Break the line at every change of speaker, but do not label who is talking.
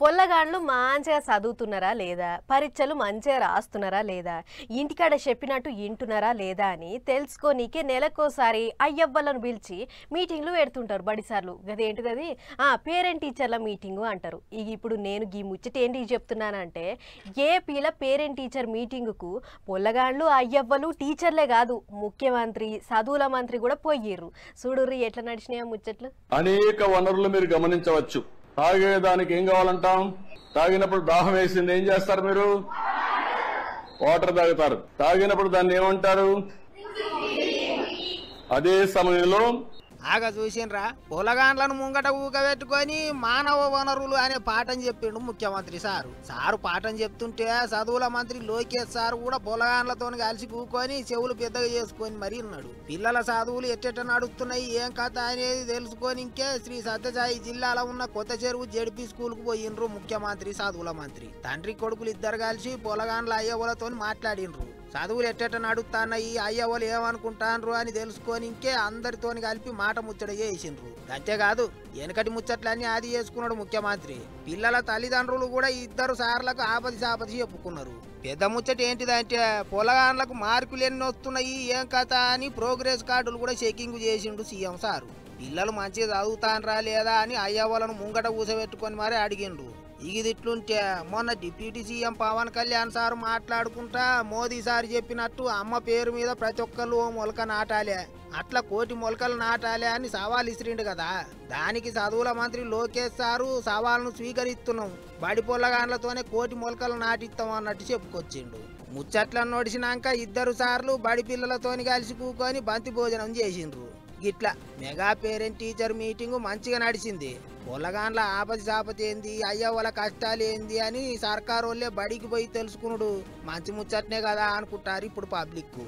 పొల్లగాండ్లు మంచిగా చదువుతున్నారా లేదా, పరీక్షలు మంచిగా రాస్తున్నారా లేదా, ఇంటికాడ చెప్పినట్టు వింటున్నారా లేదా అని తెలుసుకోనీకే నెలకోసారి అయ్యవ్వలను పిలిచి మీటింగ్లు పెడుతుంటారు బడిసార్లు. గదేంటిది అది పేరెంట్ టీచర్ల మీటింగు అంటారు. ఇప్పుడు నేను ఈ ముచ్చట ఏంటి చెప్తున్నానంటే, ఏపీల పేరెంట్ టీచర్ మీటింగుకు పొల్లగాండ్లు అయ్యవ్వలు టీచర్లే కాదు, ముఖ్యమంత్రి చదువుల మంత్రి కూడా పోయిర్రు. చూడుర్రి ఎట్లా నడిచినాయో ముచ్చట్లు.
అనేక వనరులు మీరు గమనించవచ్చు. తాగేదానికి ఏం కావాలంటాం? తాగినప్పుడు దాహం వేసింది ఏం చేస్తారు? మీరు వాటర్ తాగుతారు. తాగినప్పుడు దాన్ని ఏమంటారు? అదే సమయంలో
ఆగా చూసిండ్రా, పొలగాండ్లను ముంగట ఊకబెట్టుకొని మానవ వనరులు అనే పాఠం చెప్పిండు ముఖ్యమంత్రి సారు పాఠం చెప్తుంటే చదువుల మంత్రి లోకేష్ సార్ కూడా పొలగాండ్లతో కలిసి కూకొని చెవులు పెద్దగా చేసుకొని మరీ ఉన్నాడు. పిల్లల చదువులు ఎట్టెట్ట నడుస్తున్నాయి ఏం కథ అనేది తెలుసుకొని ఇంకే శ్రీ సత్యసాయి జిల్లాలో ఉన్న కొత్త చెరువు జెడ్పీ స్కూల్ కు పోయిండ్రు ముఖ్యమంత్రి చదువుల మంత్రి. తండ్రి కొడుకులు ఇద్దరు కలిసి పొలగాండ్ల అయ్యవులతో మాట్లాడిండ్రు. చదువులు ఎట్టెట్ట నడుస్తాయి, అయ్యవాళ్ళు ఏమనుకుంటాన్రు అని తెలుసుకొని ఇంకే అందరితోని కలిపి మాట ముచ్చట చేసిండ్రు. అంతేకాదు వెనకటి ముచ్చట్లన్నీ ఆది చేసుకున్నాడు ముఖ్యమంత్రి. పిల్లల తల్లిదండ్రులు కూడా ఇద్దరు సార్లకు ఆపది సాపది చెప్పుకున్నారు. పెద్ద ముచ్చట ఏంటిదంటే పొలగాండ్లకు మార్కులు ఎన్ని వస్తున్నాయి ఏం కథ అని ప్రోగ్రెస్ కార్డులు కూడా చెకింగ్ చేసిండు సీఎం సారు. పిల్లలు మంచిగా చదువుతాన్రా లేదా అని అయ్యవాళ్ళను ముంగట కూసబెట్టుకొని మరీ అడిగిండ్రు. ఇట్లుంటే మొన్న deputy CM Pawan Kalyan sir మాట్లాడుకుంటా మోదీ సార్ చెప్పినట్టు అమ్మ పేరు మీద ప్రతి ఒక్కళ్ళు ఓ మొలక నాటాలే, అట్లా 1 కోటి మొలకలు నాటాలే అని సవాల్ ఇసిరిండు కదా. దానికి చదువుల మంత్రి లోకేష్ సారు సవాల్ను స్వీకరిస్తున్నాం, బడి పొల్లగాండ్లతోనే 1 కోటి మొలకలు నాటిస్తాం అన్నట్టు చెప్పుకొచ్చిండు. ముచ్చట్లను నడిచినాక ఇద్దరు సార్లు బడి పిల్లలతోని కలిసి కూకొని బంతి భోజనం చేసిండ్రు. గిట్లా మెగా పేరెంట్ టీచర్ మీటింగు మంచిగా నడిచింది. పొల్లగాండ్ల ఆపది సాపతి ఏంది, అయ్యవ్వల కష్టాలు ఏంది అని సర్కారు వాళ్ళే బడికి పోయి తెలుసుకున్నాడు. మంచి ముచ్చట్నే కదా అనుకుంటారు ఇప్పుడు పబ్లిక్.